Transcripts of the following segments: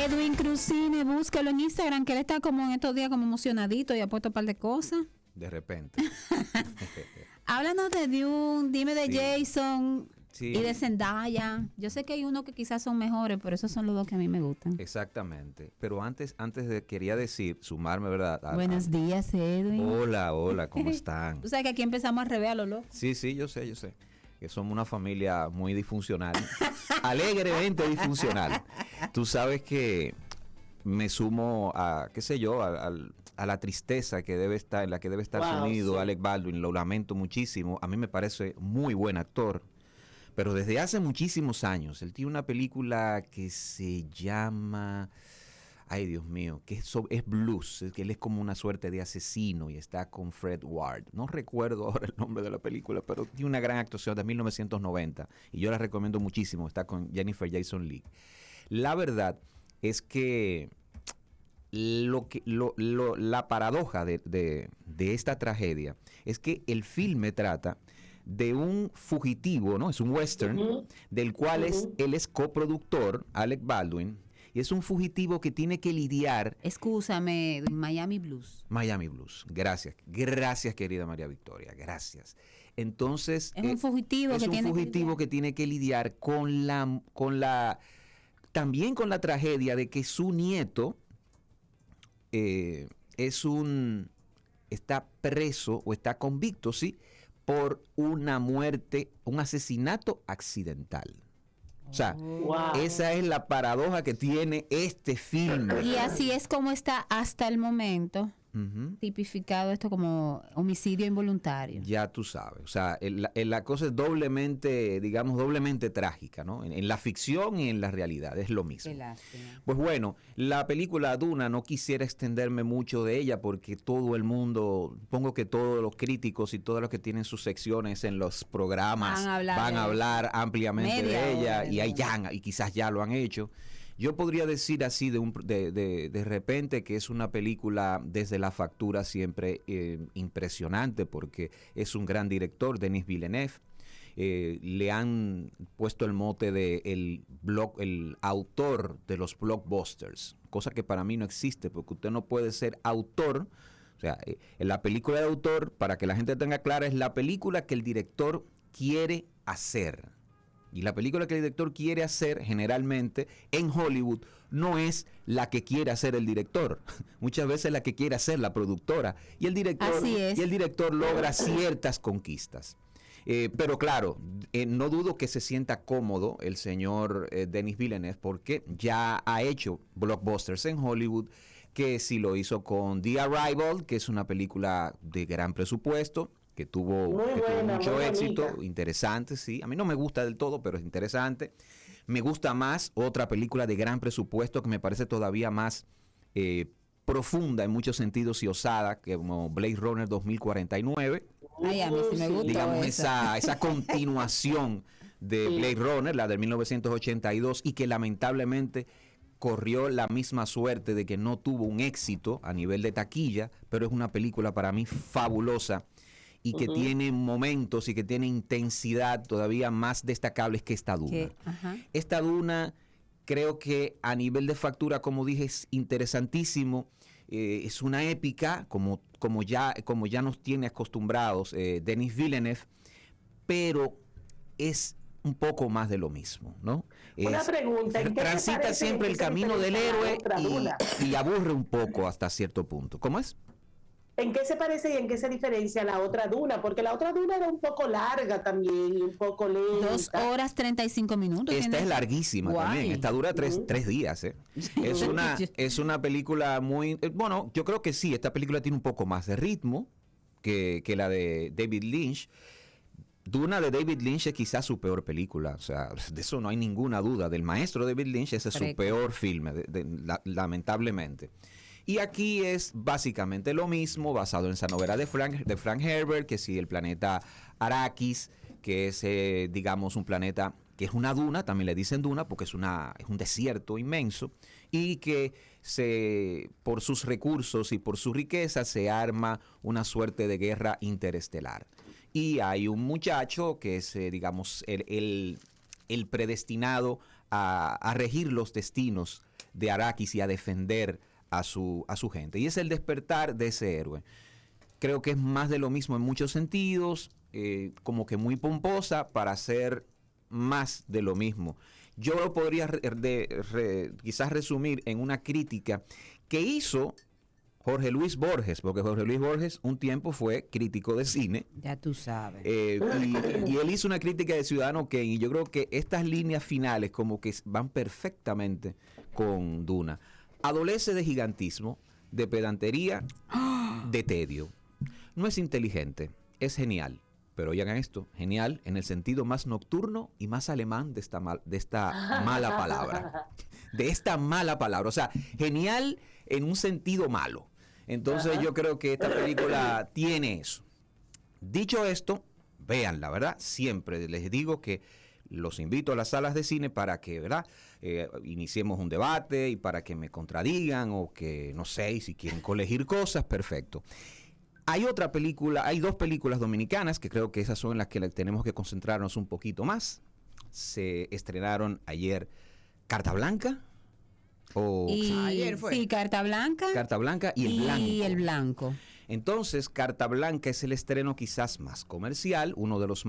Edwin Crucine, búsquelo en Instagram, que él está como en estos días como emocionadito y ha puesto un par de cosas. De repente. Háblanos de Dune, dime de Sí. Jason Sí. y de Zendaya. Yo sé que hay unos que quizás son mejores, pero esos son los dos que a mí me gustan. Exactamente. Pero antes quería decir, sumarme, ¿verdad? Buenos días, Edwin. Hola, ¿cómo están? Tú sabes que aquí empezamos a revelar lo loco. Sí, yo sé. Que somos una familia muy disfuncional. Alegremente disfuncional. Tú sabes que me sumo a, qué sé yo, a la tristeza que debe estar, en la que debe estar sumido Alec Baldwin. Lo lamento muchísimo. A mí me parece muy buen actor. Pero desde hace muchísimos años, él tiene una película que se llama, ay Dios mío, que es blues, que él es como una suerte de asesino y está con Fred Ward. No recuerdo ahora el nombre de la película, pero tiene una gran actuación de 1990 y yo la recomiendo muchísimo, está con Jennifer Jason Leigh. La verdad es que la paradoja de esta tragedia es que el filme trata de un fugitivo, ¿no? Es un western, del cual él es coproductor, Alec Baldwin, y es un fugitivo que tiene que lidiar. Excúsame, Miami Blues. Miami Blues. Gracias, querida María Victoria, gracias. Entonces, es un fugitivo, que tiene que lidiar también con la tragedia de que su nieto está preso o está convicto, ¿sí?, por una muerte, un asesinato accidental. O sea, esa es la paradoja que tiene este filme. Y así es como está hasta el momento tipificado esto como homicidio involuntario. Ya tú sabes, o sea, la cosa es doblemente trágica, ¿no? En la ficción y en la realidad es lo mismo. Qué lástima. Pues bueno, la película Duna, no quisiera extenderme mucho de ella porque todo el mundo, pongo que todos los críticos y todos los que tienen sus secciones en los programas van a hablar ampliamente de ella y quizás ya lo han hecho. Yo podría decir así de repente que es una película desde la factura siempre impresionante porque es un gran director, Denis Villeneuve. Le han puesto el mote de el autor de los blockbusters, cosa que para mí no existe porque usted no puede ser autor. O sea, en la película de autor, para que la gente tenga clara, es la película que el director quiere hacer. Y la película que el director quiere hacer generalmente en Hollywood no es la que quiere hacer el director. Muchas veces la que quiere hacer la productora. Y el director logra ciertas conquistas. Pero claro, no dudo que se sienta cómodo el señor Denis Villeneuve porque ya ha hecho blockbusters en Hollywood, que sí lo hizo con The Arrival, que es una película de gran presupuesto, que tuvo mucho éxito, interesante, sí. A mí no me gusta del todo, pero es interesante. Me gusta más otra película de gran presupuesto que me parece todavía más profunda en muchos sentidos y osada, que como Blade Runner 2049. Ay, a mí sí me gustó. Digamos, esa continuación de Blade Runner, la de 1982, y que lamentablemente corrió la misma suerte de que no tuvo un éxito a nivel de taquilla, pero es una película para mí fabulosa y que tiene momentos y que tiene intensidad todavía más destacables que esta Duna. Esta Duna creo que a nivel de factura, como dije, es interesantísimo. Es una épica, como ya nos tiene acostumbrados Denis Villeneuve, pero es un poco más de lo mismo, ¿no? Una pregunta. Transita siempre el camino del héroe y aburre un poco hasta cierto punto. ¿Cómo es? ¿En qué se parece y en qué se diferencia la otra Duna? Porque la otra Duna era un poco larga también, un poco lenta. 2 horas 35 minutos. Esta es larguísima también. Esta dura tres días. Es una película muy... Bueno, yo creo que sí, esta película tiene un poco más de ritmo que la de David Lynch. Duna de David Lynch es quizás su peor película, o sea, de eso no hay ninguna duda. Del maestro David Lynch ese es su peor filme, lamentablemente. Y aquí es básicamente lo mismo, basado en esa novela de Frank Herbert, que sí, el planeta Arrakis, que es, digamos, un planeta que es una duna, también le dicen duna porque es un desierto inmenso, y que por sus recursos y por su riqueza se arma una suerte de guerra interestelar. Y hay un muchacho que es, digamos, el predestinado a regir los destinos de Arrakis y a defender a su gente. Y es el despertar de ese héroe. Creo que es más de lo mismo en muchos sentidos, como que muy pomposa para hacer más de lo mismo. Yo lo podría quizás resumir en una crítica que hizo Jorge Luis Borges, porque Jorge Luis Borges un tiempo fue crítico de cine. Ya tú sabes. Y él hizo una crítica de Ciudadano Kane, y yo creo que estas líneas finales como que van perfectamente con Duna. Adolece de gigantismo, de pedantería, de tedio. No es inteligente, es genial. Pero oigan esto, genial en el sentido más nocturno y más alemán de esta mala palabra. De esta mala palabra. O sea, genial en un sentido malo. Entonces yo creo que esta película tiene eso. Dicho esto, véanla, ¿verdad? Siempre les digo que los invito a las salas de cine para que, ¿verdad? Iniciemos un debate y para que me contradigan o que, no sé, y si quieren colegir cosas, perfecto. Hay otra película, hay dos películas dominicanas que creo que esas son las que tenemos que concentrarnos un poquito más. Se estrenaron ayer Carta Blanca. Ayer fue. Sí, Carta Blanca. Carta Blanca y El Blanco. Y El Blanco. Entonces, Carta Blanca es el estreno quizás más comercial, uno de los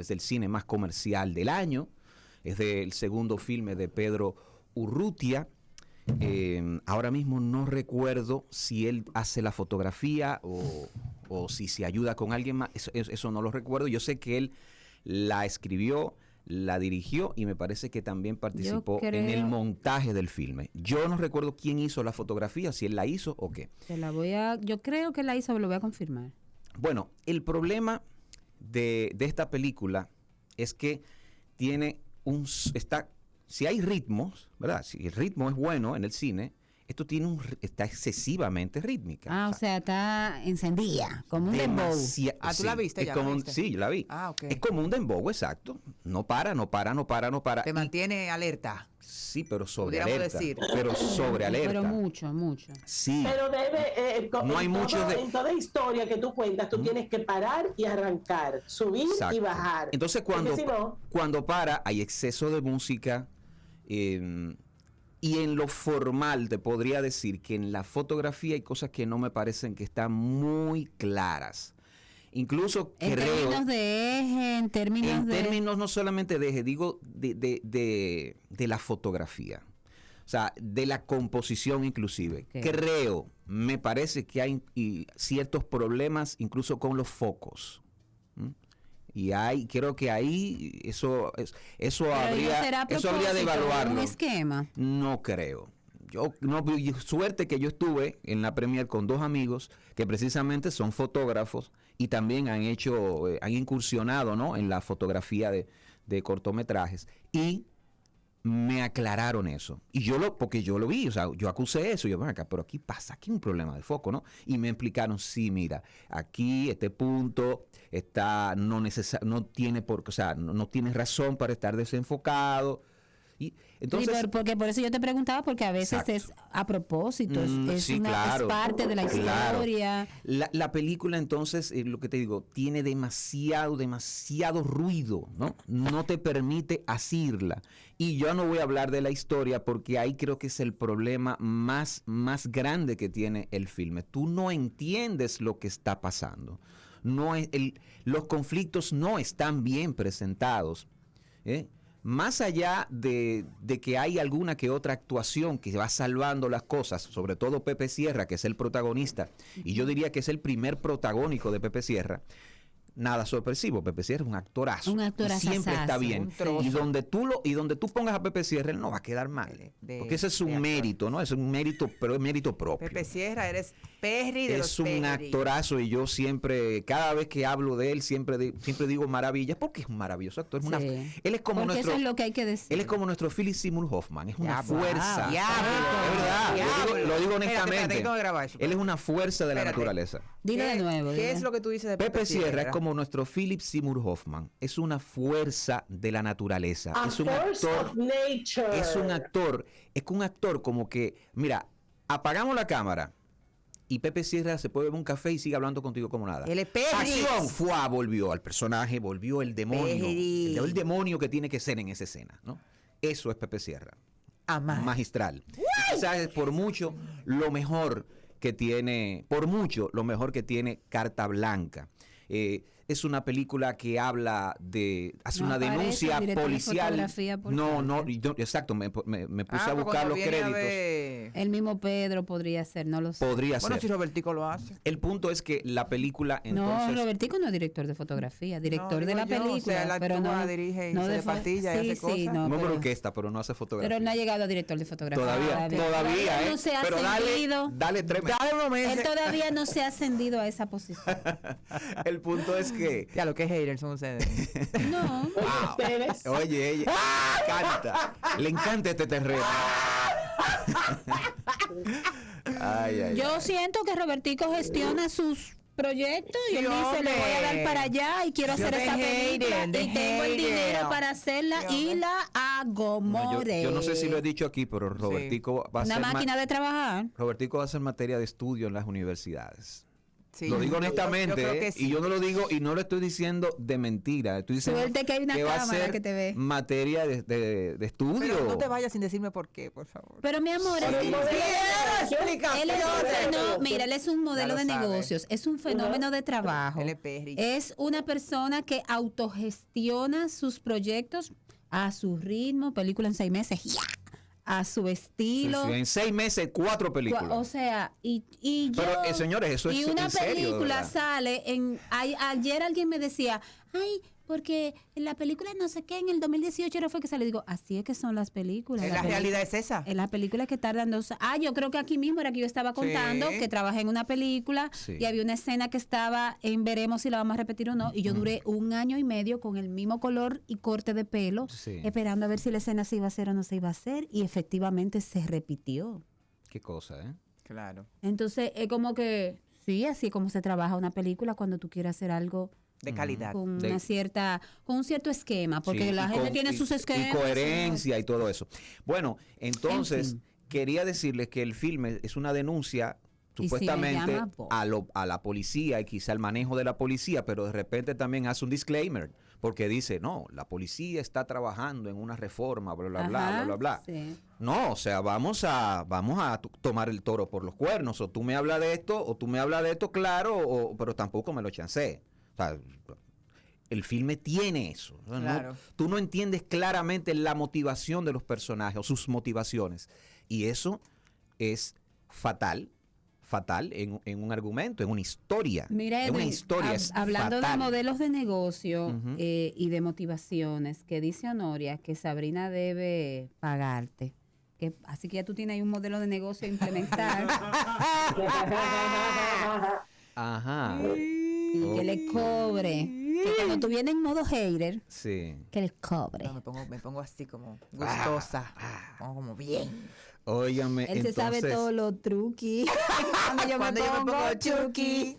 del cine más comercial del año. Es del segundo filme de Pedro Urrutia. Ahora mismo no recuerdo si él hace la fotografía o si se ayuda con alguien más. Eso no lo recuerdo. Yo sé que él la escribió, la dirigió y me parece que también participó en el montaje del filme. Yo no recuerdo quién hizo la fotografía, si él la hizo o qué. Yo creo que la hizo, pero lo voy a confirmar. Bueno, el problema de esta película es que tiene si hay ritmos, ¿verdad? Si el ritmo es bueno en el cine, esto está excesivamente rítmica. O sea, está encendida, como un dembow. ¿Tú la viste ya? Sí, yo la vi. Okay. Es como un dembow, exacto. No para. Te mantiene alerta. Sí, pero sobre Podríamos alerta. decir. Pero sobre alerta. Pero mucho. Sí. Pero no hay mucho en toda historia que tú cuentas, tú tienes que parar y arrancar, subir y bajar. Entonces, cuando para, hay exceso de música. Y en lo formal te podría decir que en la fotografía hay cosas que no me parecen que están muy claras. Incluso en términos de eje, en términos no solamente de eje, digo de la fotografía. O sea, de la composición inclusive. Okay. Me parece que hay ciertos problemas incluso con los focos. Y creo que ahí eso habría de evaluarlo. ¿Un esquema? No creo. Suerte que yo estuve en la premier con dos amigos que precisamente son fotógrafos y también han incursionado, ¿no?, en la fotografía de cortometrajes, y me aclararon eso. Y porque yo lo vi, o sea, yo acusé eso, yo, pero aquí hay un problema de foco, ¿no? Y me explicaron, sí, mira, aquí este punto no tiene razón para estar desenfocado. Y entonces, porque por eso yo te preguntaba, porque a veces es a propósito, es parte de la historia. La película, entonces, lo que te digo, tiene demasiado ruido, ¿no? No te permite asirla. Y yo no voy a hablar de la historia porque ahí creo que es el problema más grande que tiene el filme. Tú no entiendes lo que está pasando. Los conflictos no están bien presentados, Más allá de que hay alguna que otra actuación que va salvando las cosas, sobre todo Pepe Sierra, que es el protagonista, y yo diría que es el primer protagónico de Pepe Sierra, nada sorpresivo. Pepe Sierra es un actorazo. Siempre está bien. Y donde tú pongas a Pepe Sierra, él no va a quedar mal. Porque ese es un mérito, ¿no? Es un mérito, pero es mérito propio. Pepe Sierra, eres Perry de los Perry. Es un actorazo y yo siempre, cada vez que hablo de él, siempre digo maravillas, porque es un maravilloso actor. Él es como porque eso es lo que hay que decir. Él es como nuestro Philip Seymour Hoffman. Es una fuerza. Es verdad. Lo digo honestamente. Espérate, él es una fuerza de la naturaleza. Dilo de nuevo. ¿Qué es lo que tú dices de Pepe Sierra? Es como nuestro Philip Seymour Hoffman. Es una fuerza de la naturaleza. Es un actor como que, mira, apagamos la cámara y Pepe Sierra se puede beber un café y sigue hablando contigo como nada. El acción, volvió al personaje, volvió el demonio. El demonio que tiene que ser en esa escena, ¿no? Eso es Pepe Sierra. Amar. Magistral. Quizás es por mucho lo mejor que tiene, Carta Blanca. Es una película que habla hace una denuncia policial. Exacto, me puse a buscar los créditos. El mismo Pedro podría ser, no lo sé. Podría ser. Bueno, si Robertico lo hace. El punto es que la película entonces... No, Robertico no es director de fotografía, director de la película. O sea, él pero actúa, no dirige y se pastilla y hace cosas. No, pero orquesta, pero no hace fotografía. Pero él no ha llegado a director de fotografía. Todavía, no se ha pero ascendido. dale 3 meses. Él todavía no se ha ascendido a esa posición. El punto es que... Ya, lo que es haters son ustedes. No. Wow. Oye, ella le encanta este terreno. Yo siento que Robertico gestiona sus proyectos y él dice, le voy a dar para allá y quiero hacer esta película y tengo el dinero para hacerla y la hago, more. Yo no sé si lo he dicho aquí, pero Robertico va a ser... Una máquina de trabajar. Robertico va a hacer materia de estudio en las universidades. Sí, lo digo honestamente, yo creo que sí. Y yo no lo digo y no lo estoy diciendo de mentira. Estoy diciendo Suerte que hay una va a cámara ser que te ve. materia de estudio. Pero no te vayas sin decirme por qué, por favor. Pero mi amor, él es un modelo de negocios, es un fenómeno de trabajo. Él es Perry. Es una persona que autogestiona sus proyectos a su ritmo, película en 6 meses, ¡ya! A su estilo. Sí, en 6 meses, 4 películas. O sea, y yo... Pero, señores, eso es y una en serio, película ¿verdad? sale ayer alguien me decía, ay, porque en la película no sé qué, en el 2018 fue que sale. Digo, así es que son las películas. La realidad es esa. En las películas que tardan 2 años. Yo creo que aquí mismo era que yo estaba contando que trabajé en una película y había una escena que estaba en veremos si la vamos a repetir o no. Y yo duré 1 año y medio con el mismo color y corte de pelo, esperando a ver si la escena se iba a hacer o no se iba a hacer. Y efectivamente se repitió. Qué cosa, ¿eh? Claro. Entonces, es como que, sí, así como se trabaja una película cuando tú quieres hacer algo de calidad. Con un cierto esquema, porque la gente tiene sus esquemas. Y coherencia y todo eso. Bueno, entonces, quería decirles que el filme es una denuncia supuestamente a la policía y quizá el manejo de la policía, pero de repente también hace un disclaimer, porque dice, no, la policía está trabajando en una reforma, bla, bla, bla, bla, bla, bla. Sí. No, o sea, vamos a tomar el toro por los cuernos, o tú me hablas de esto, claro, pero tampoco me lo chancé. O sea, el filme tiene eso. Claro. ¿No? Tú no entiendes claramente la motivación de los personajes o sus motivaciones. Y eso es fatal en un argumento, en una historia. Mira, hablando fatal. De modelos de negocio y de motivaciones, que dice Honoria que Sabrina debe pagarte. Así que ya tú tienes ahí un modelo de negocio a implementar. Ajá. Que le cobre. Que cuando tú vienes en modo hater, que le cobre. No, me pongo así como gustosa. Como bien. Óigame, él se sabe todos los truquis. Cuando yo me pongo chuki.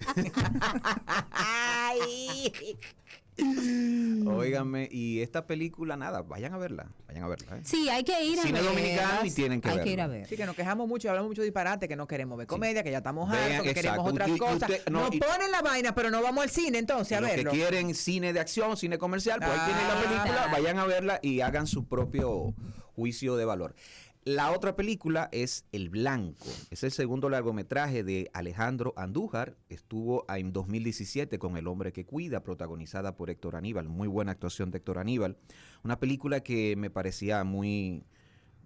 Óigame, y esta película, nada, vayan a verla. ¿eh? Sí, hay que ir a Cine dominicano y tienen que verla. Hay que ir a ver. Sí, que nos quejamos mucho, hablamos mucho de disparate, que no queremos ver comedia, que ya estamos hartos, que queremos otras cosas. Nos ponen la vaina, pero no vamos al cine entonces a verlo. Los que quieren cine de acción, cine comercial, pues ahí tienen la película, vayan a verla y hagan su propio juicio de valor. La otra película es El Blanco. Es el segundo largometraje de Alejandro Andújar. Estuvo en 2017 con El Hombre que Cuida, protagonizada por Héctor Aníbal. Muy buena actuación de Héctor Aníbal. Una película que me parecía muy,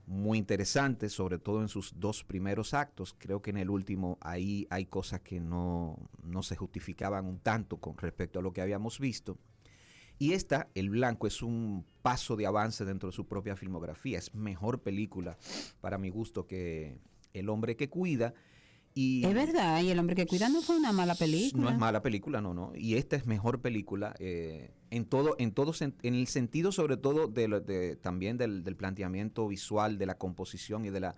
muy interesante, sobre todo en sus 2 primeros actos. Creo que en el último ahí hay cosas que no se justificaban un tanto con respecto a lo que habíamos visto. Y El Blanco, es un paso de avance dentro de su propia filmografía. Es mejor película, para mi gusto, que El Hombre que Cuida. Y es verdad, y El Hombre que Cuida no fue una mala película. No es mala película, no. Y esta es mejor película en el sentido sobre todo también del planteamiento visual, de la composición y del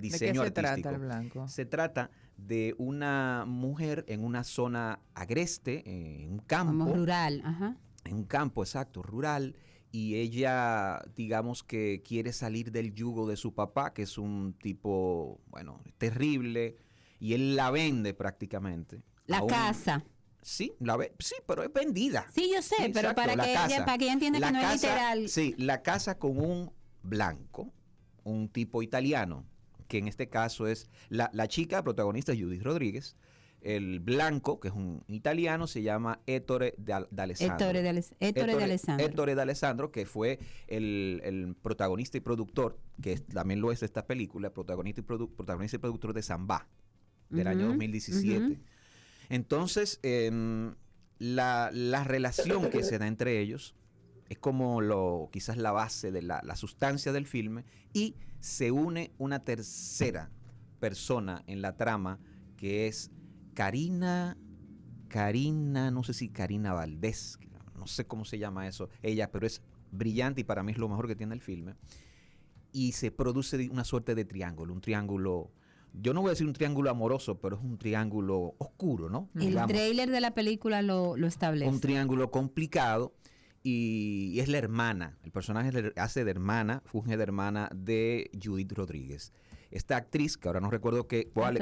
diseño artístico. ¿De qué se trata El Blanco? Se trata de una mujer en una zona agreste, en un campo. Como rural, ajá. En un campo, exacto, rural, y ella, digamos que quiere salir del yugo de su papá, que es un tipo, terrible, y él la vende prácticamente. La casa. Sí, sí, pero es vendida. Sí, yo sé, Sí, pero exacto, para que ella entienda que no es literal. Sí, la casa con un blanco, un tipo italiano, que en este caso es la chica protagonista es Judith Rodríguez. El blanco, que es un italiano, se llama Ettore D'Alessandro. Ettore D'Alessandro, que fue el protagonista y productor, que también lo es de esta película, protagonista y productor de Samba, del año 2017. Entonces, la relación que se da entre ellos es como quizás la base de la sustancia del filme, y se une una tercera persona en la trama, que es Karina, no sé si Karina Valdés, no sé cómo se llama eso, ella, pero es brillante y para mí es lo mejor que tiene el filme. Y se produce una suerte de triángulo, un triángulo, yo no voy a decir un triángulo amoroso, pero es un triángulo oscuro, ¿no? El tráiler de la película lo establece. Un triángulo complicado, y es la hermana, el personaje funge de hermana de Judith Rodríguez. Esta actriz, que ahora no recuerdo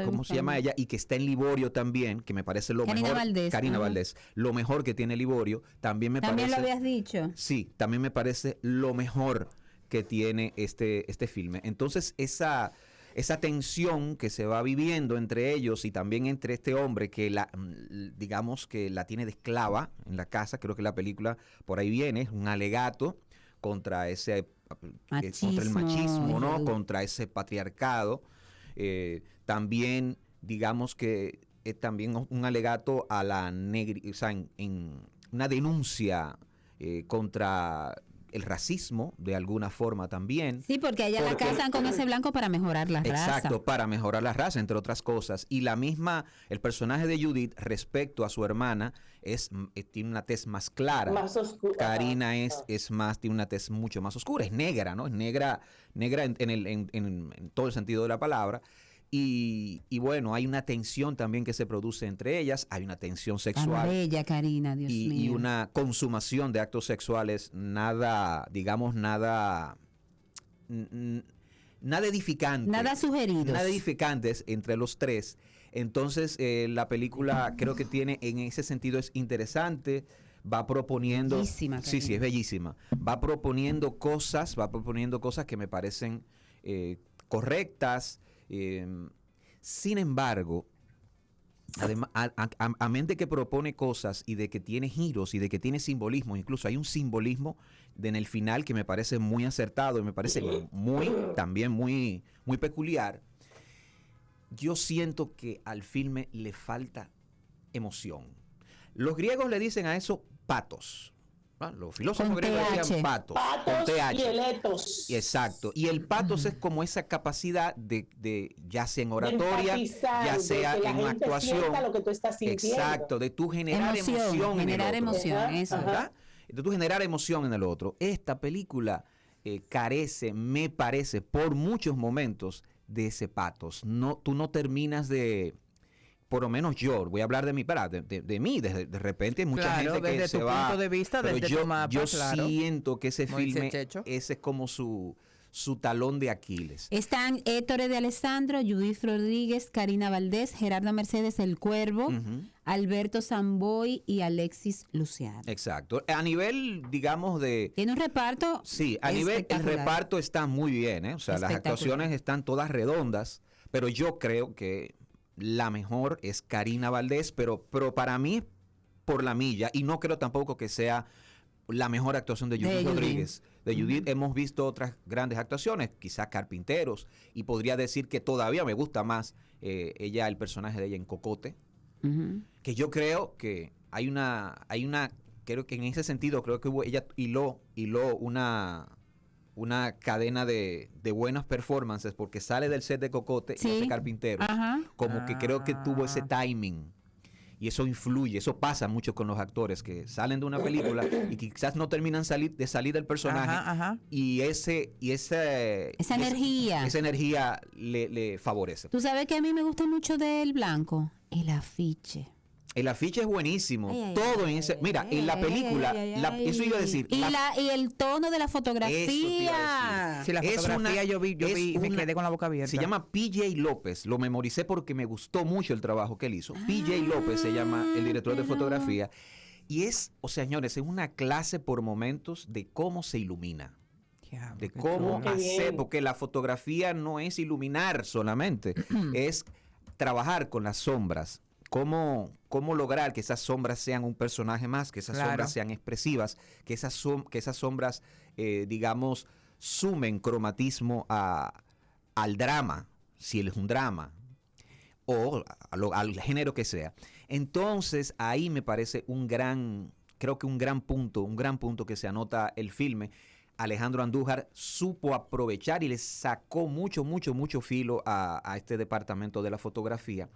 cómo se llama ella, y que está en Liborio también, que me parece lo mejor. Karina Valdés. Lo mejor que tiene Liborio, también parece. También lo habías dicho. Sí, también me parece lo mejor que tiene este filme. Entonces, esa tensión que se va viviendo entre ellos y también entre este hombre que digamos que la tiene de esclava en la casa, creo que la película por ahí viene, es un alegato contra contra el machismo, ¿no? Contra ese patriarcado. También, digamos que es también un alegato a la o sea, en una denuncia contra el racismo, de alguna forma también. Sí, porque allá la casan con ese blanco para mejorar la raza. Exacto, para mejorar la raza, entre otras cosas. Y el personaje de Judith respecto a su hermana tiene una tez más clara. Más oscura. Karina tiene una tez mucho más oscura, es negra, ¿no? Es negra en todo el sentido de la palabra. Y bueno, hay una tensión también que se produce entre ellas, hay una tensión sexual. Tan bella, Karina, Dios mío. Y una consumación de actos sexuales nada edificante. Nada sugeridos. Nada edificantes entre los tres. Entonces, la película creo que en ese sentido es interesante. Va proponiendo. Bellísima, sí, es bellísima. Va proponiendo cosas que me parecen correctas. Sin embargo, además, a mente que propone cosas y de que tiene giros y de que tiene simbolismo, incluso hay un simbolismo en el final que me parece muy acertado y me parece también muy peculiar. Yo siento que al filme le falta emoción. Los griegos le dicen a eso patos. Los filósofos griegos decían patos con TH. Y el etos. Exacto. Y el patos es como esa capacidad de ya sea en oratoria, ya sea en una actuación. Lo que tú estás sintiendo. Exacto, de tú generar emoción en el otro. Emoción, eso. ¿Verdad? De tú generar emoción en el otro. Esta película carece, me parece, por muchos momentos de ese patos. Tú no terminas de... Por lo menos yo, voy a hablar de mí, de mí, de repente hay mucha gente que se va. Punto de vista, pero desde yo tu mapa, siento que ese filme, ese es como su talón de Aquiles. Están Ettore D'Alessandro, Judith Rodríguez, Karina Valdés, Gerardo Mercedes El Cuervo, Alberto Samboy y Alexis Luciano. Exacto. A nivel, digamos, tiene un reparto. Sí, a nivel, el reparto está muy bien, ¿eh? O sea, las actuaciones están todas redondas, pero yo creo que la mejor es Karina Valdés, pero para mí, por la milla, y no creo tampoco que sea la mejor actuación de Judith Rodríguez. De Judith hemos visto otras grandes actuaciones, quizás Carpinteros, y podría decir que todavía me gusta más el personaje de ella en Cocote, que yo creo que creo que en ese sentido, creo que ella hiló una cadena de buenas performances, porque sale del set de Cocote y hace Carpinteros. Como que creo que tuvo ese timing. Y eso influye, eso pasa mucho con los actores que salen de una película y quizás no terminan de salir del personaje. Y esa energía le favorece. ¿Tú sabes que a mí me gusta mucho del blanco? El afiche. El afiche es buenísimo. Todo en ese. Mira, en la película, eso iba a decir. Y el tono de la fotografía. Sí, la fotografía yo vi, me quedé con la boca abierta. Se llama PJ López. Lo memoricé porque me gustó mucho el trabajo que él hizo. PJ López se llama el director de fotografía. Y señores, es una clase por momentos de cómo se ilumina. de cómo hacer, porque la fotografía no es iluminar solamente, es trabajar con las sombras. Cómo lograr que esas sombras sean un personaje más, que esas sombras sean expresivas, que esas sombras, digamos, sumen cromatismo al drama, si él es un drama, o al género que sea. Entonces, ahí me parece creo que un gran punto que se anota el filme. Alejandro Andújar supo aprovechar y le sacó mucho filo a este departamento de la fotografía.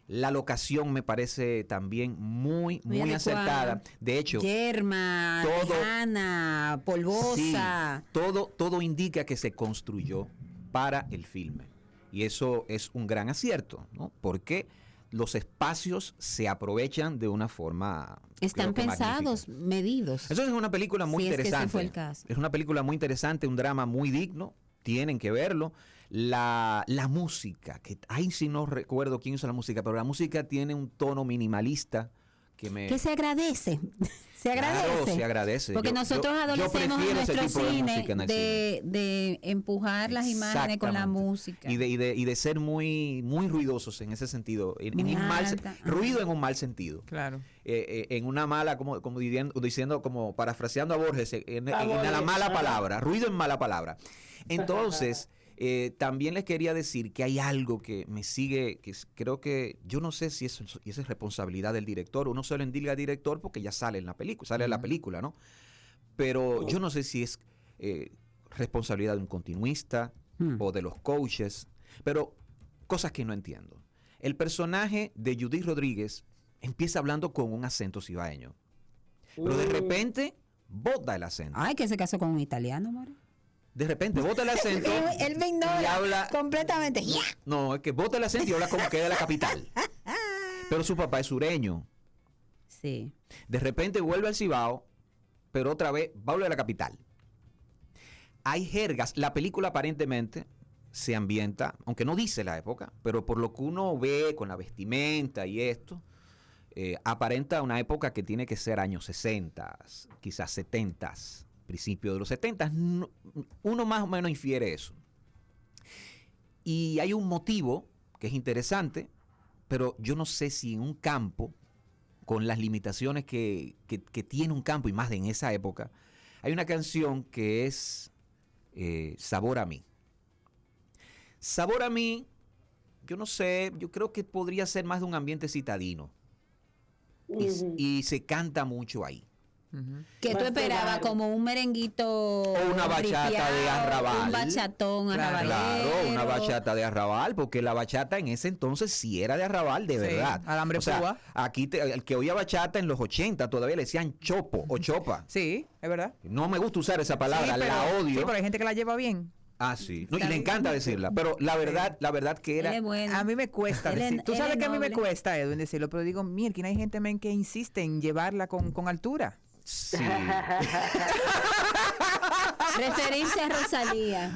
La locación me parece también muy acertada. De hecho, yerma, lejana, polvosa. Sí, todo indica que se construyó para el filme. Y eso es un gran acierto, ¿no? Porque los espacios se aprovechan de una forma... Están pensados, medidos. Eso es una película muy interesante. Es que ese fue el caso. Es una película muy interesante, un drama muy digno. Tienen que verlo. La música, que si no recuerdo quién usa la música, pero la música tiene un tono minimalista que se agradece. Se agradece. Claro, se agradece. Porque nosotros adolecemos en nuestro cine de empujar las imágenes con la música. Y de ser muy ruidosos en ese sentido. Ruido en un mal sentido. Claro. En una mala, como diciendo, como parafraseando a Borges, en la mala palabra. Ruido en mala palabra. Entonces... también les quería decir que hay algo que me sigue, que creo que yo no sé si esa es responsabilidad del director. Uno se lo indica al director porque ya sale en la película, ¿no? Pero yo no sé si es responsabilidad de un continuista o de los coaches, pero cosas que no entiendo. El personaje de Judith Rodríguez empieza hablando con un acento cibaeño, pero de repente bota el acento. Ay, que se casó con un italiano, Mario. De repente bota el acento. Él me ignora y habla completamente. No, es que bota el acento y habla como que es de la capital. Pero su papá es sureño. Sí. De repente vuelve al Cibao, pero otra vez vuelve a la capital. Hay jergas. La película aparentemente se ambienta, aunque no dice la época, pero por lo que uno ve con la vestimenta y esto, aparenta una época que tiene que ser años 60, quizás 70. Principio de los 70, uno más o menos infiere eso. Y hay un motivo que es interesante, pero yo no sé si en un campo, con las limitaciones que tiene un campo, y más en esa época, hay una canción que es Sabor a mí. Sabor a mí, yo no sé, yo creo que podría ser más de un ambiente citadino. Y se canta mucho ahí. Que tú esperabas como un merenguito o una bachata de arrabal, un bachatón arrabalero. Claro, una bachata de arrabal, porque la bachata en ese entonces sí era de arrabal de verdad. Alambre púa. Aquí el que oía bachata en los 80 todavía le decían chopo o chopa. Sí, es verdad. No me gusta usar esa palabra, la odio. Sí, pero hay gente que la lleva bien. Ah, sí. No, y le encanta decirla. Pero la verdad que era... A mí me cuesta decir. Tú sabes que a mí me cuesta, Edwin, decirlo, pero digo, mira, que hay gente que insiste en llevarla con altura. Sí. Referirse a Rosalía.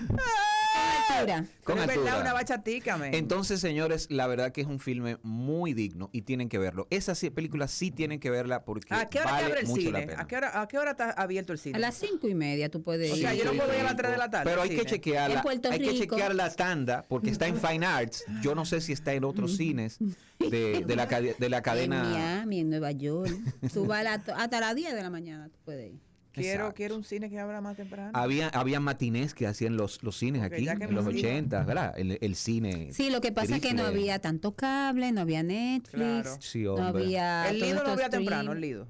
Con altura. Verdad, una bachatica, man. Entonces, señores, la verdad que es un filme muy digno y tienen que verlo. Esa película sí tienen que verla porque ¿A qué hora vale abre el mucho cine? la pena. ¿A qué hora está abierto el cine? A las 5:30 tú puedes ir. O sea, yo no puedo ir a las 3 de la tarde. Pero hay que chequearla. Hay que chequear la tanda porque está en Fine Arts. Yo no sé si está en otros cines de la cadena. En Miami, en Nueva York. Tú vas hasta las 10 de la mañana tú puedes ir. Quiero un cine que abra más temprano. Había matinés que hacían los cines aquí en los 80, ¿verdad? El cine. Sí, lo que pasa es que no había tanto cable, no había Netflix, claro. Sí, no había... El Lido no había temprano, el Lido.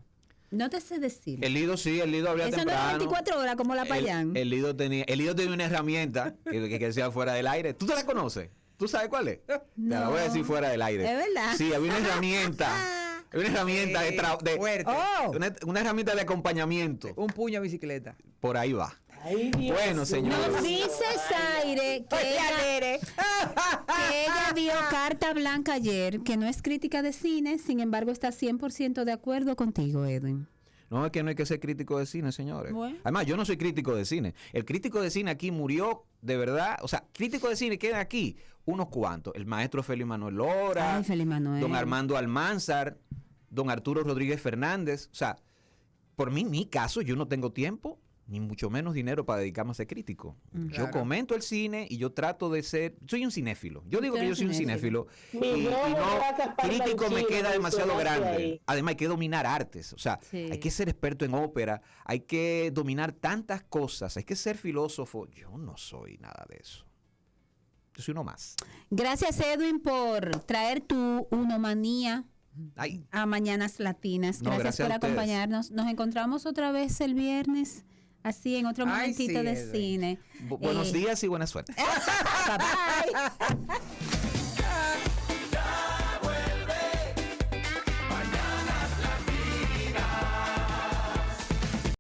No te sé decir. El Lido sí, el Lido abría Eso temprano. No era 24 horas como la Payán. El Lido tenía una herramienta que decía fuera del aire. ¿Tú te la conoces? ¿Tú sabes cuál es? No. Te la voy a decir fuera del aire. ¿Es verdad? Sí, había una herramienta. Una herramienta una herramienta de acompañamiento. Un puño de bicicleta. Por ahí va. Ay, Dios. Bueno, señores. Nos dice Zaire que ella vio Carta Blanca ayer, que no es crítica de cine, sin embargo está 100% de acuerdo contigo, Edwin. No, es que no hay que ser crítico de cine, señores. Bueno. Además, yo no soy crítico de cine. El crítico de cine aquí murió de verdad. O sea, crítico de cine quedan aquí unos cuantos. El maestro Félix Manuel Lora. Ay, Félix Manuel. Don Armando Almanzar. Don Arturo Rodríguez Fernández. O sea, por mí, mi caso, yo no tengo tiempo ni mucho menos dinero para dedicarme a ser crítico. Yo comento el cine y yo trato de ser... Soy un cinéfilo. Yo digo que yo soy un cinéfilo. Y no, crítico me queda demasiado grande. Además, hay que dominar artes. O sea, hay que ser experto en ópera. Hay que dominar tantas cosas. Hay que ser filósofo. Yo no soy nada de eso. Yo soy uno más. Gracias, Edwin, por traer tu unomanía a Mañanas Latinas. Gracias por acompañarnos. Nos encontramos otra vez el viernes. Así, en otro momentito de cine. Buenos días y buena suerte. Bye bye.